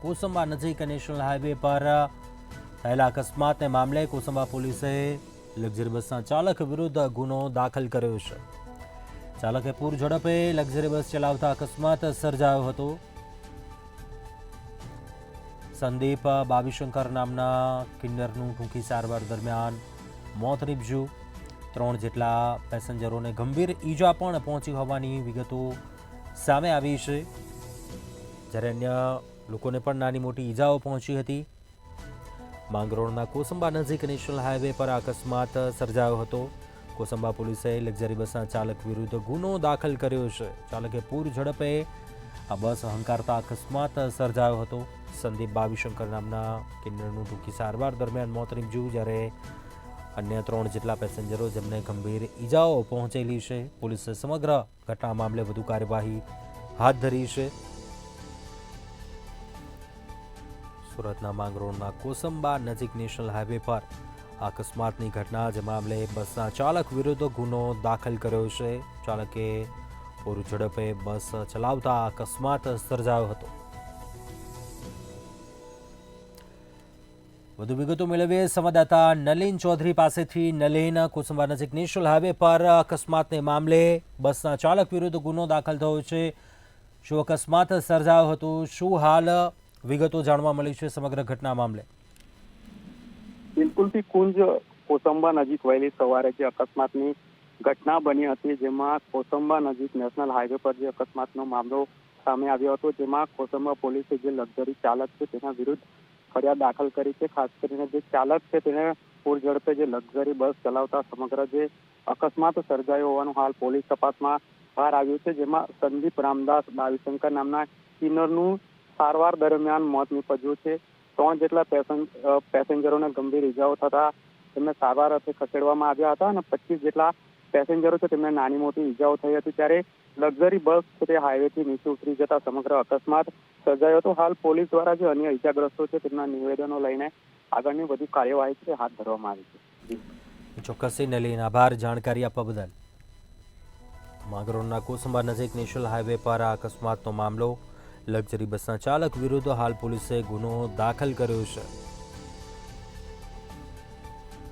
કોસંબા નજીક national highway પર થયેલા અકસ્માતને મામલે કોસંબા પોલીસે લક્ઝરી બસના ચાલક વિરુદ્ધ ગુનો દાખલ કર્યો છે। ચાલકે પૂર ઝડપે લક્ઝરી બસ ચલાવતા અકસ્માત સર્જાયો હતો। સંદીપ બાવીશંકર નામના કિન્નરનું ટૂંકી સારવાર દરમિયાન મોત નીપજ્યું। 3 જેટલા પેસેન્જરોને ગંભીર ઈજા પણ પહોંચી હોવાની વિગતો સામે આવી છે, જ્યારે અન્ય લોકોને પણ નાની મોટી ઈજાઓ પહોંચી હતી। માંગરોળના કોસંબા નજીક નેશનલ હાઈવે પર અકસ્માત સર્જાયો હતો। કોસંબા પોલીસે લક્ઝરી બસના ચાલક વિરુદ્ધ ગુનો દાખલ કર્યો છે। ચાલકે પૂર ઝડપે આ બસ હંકારતા અકસ્માત સર્જાયો હતો। સંદીપ બાવીશંકર નામના કિન્નરનું ટૂંકી સારવાર દરમિયાન મોત નીપજ્યું, જ્યારે અન્ય 3 જેટલા પેસેન્જરો જેમને ગંભીર ઈજાઓ પહોંચેલી છે। પોલીસે સમગ્ર ઘટના મામલે વધુ કાર્યવાહી હાથ ધરી છે। સુરતના માંગરોળના કોસંબા નજીક નેશનલ હાઈવે પર અકસ્માતની ઘટના, જે મામલે બસના ચાલક વિરુદ્ધ ગુનો દાખલ કર્યો છે। ચાલકે પૂર ઝડપે બસ ચલાવતા અકસ્માત સર્જાયો હતો। વધુ વિગતો મેળવીએ સંવાદદાતા નલિન ચૌધરી પાસેથી। નલિન, કોસંબા નજીક નેશનલ હાઈવે પર અકસ્માતને મામલે બસના ચાલક વિરુદ્ધ ગુનો દાખલ થયો છે। શું અકસ્માત સર્જાયો હતો? શું હાલ વિગતો જાણવા મળી છે સમગ્ર ઘટના મામલે? બિલકુલથી કુંજ કોસંબા નજીક વહેલી સવારે જે અકસ્માતની ઘટના બની હતી, જેમાં કોસંબા નજીક નેશનલ હાઈવે પર જે અકસ્માતનો મામલો સામે આવ્યો હતો, જેમાં કોસંબા પોલીસે જે લક્ઝરી ચાલક છે તેના વિરુદ્ધ ફરિયાદ દાખલ કરી છે। ખાસ કરીને જે ચાલક છે તેને પૂર ઝડપે જે લક્ઝરી બસ ચલાવતા સમગ્ર જે અકસ્માત સર્જાયો હોવાનું હાલ પોલીસ તપાસમાં બહાર આવ્યું છે, જેમાં સંદીપ રામદાસ બાવીશંકર નામના કિન્નરનું સારવાર દરમિયાન મોત નીપજ્યું છે। 3 જેટલા પેસેન્જરોને ગંભીર ઈજાઓ થતા તેમને સારવાર અર્થે ખસેડવામાં આવ્યા હતા અને 25 જેટલા પેસેન્જરો છે તેમને નાની મોટી ઈજાઓ થઈ હતી, ત્યારે લક્ઝરી બસ છે તે હાઈવેથી નીચે ઉતરી જતા સમગ્ર અકસ્માત સર્જાયો હતો। હાલ પોલીસ દ્વારા જે અન્ય ઈજાગ્રસ્તો છે તેમના નિવેદનો લઈને આગળની વધુ કાર્યવાહી છે હાથ ધરવામાં આવી છે। ચોક્કસ નલિન, આભાર જાણકારી આપવા બદલ। માંગરોળના કોસંબા નજીક નેશનલ હાઈવે પર આ અકસ્માતનો મામલો, લક્ઝરી બસના ચાલક વિરુદ્ધ હાલ પોલીસે ગુનો દાખલ કર્યો છે।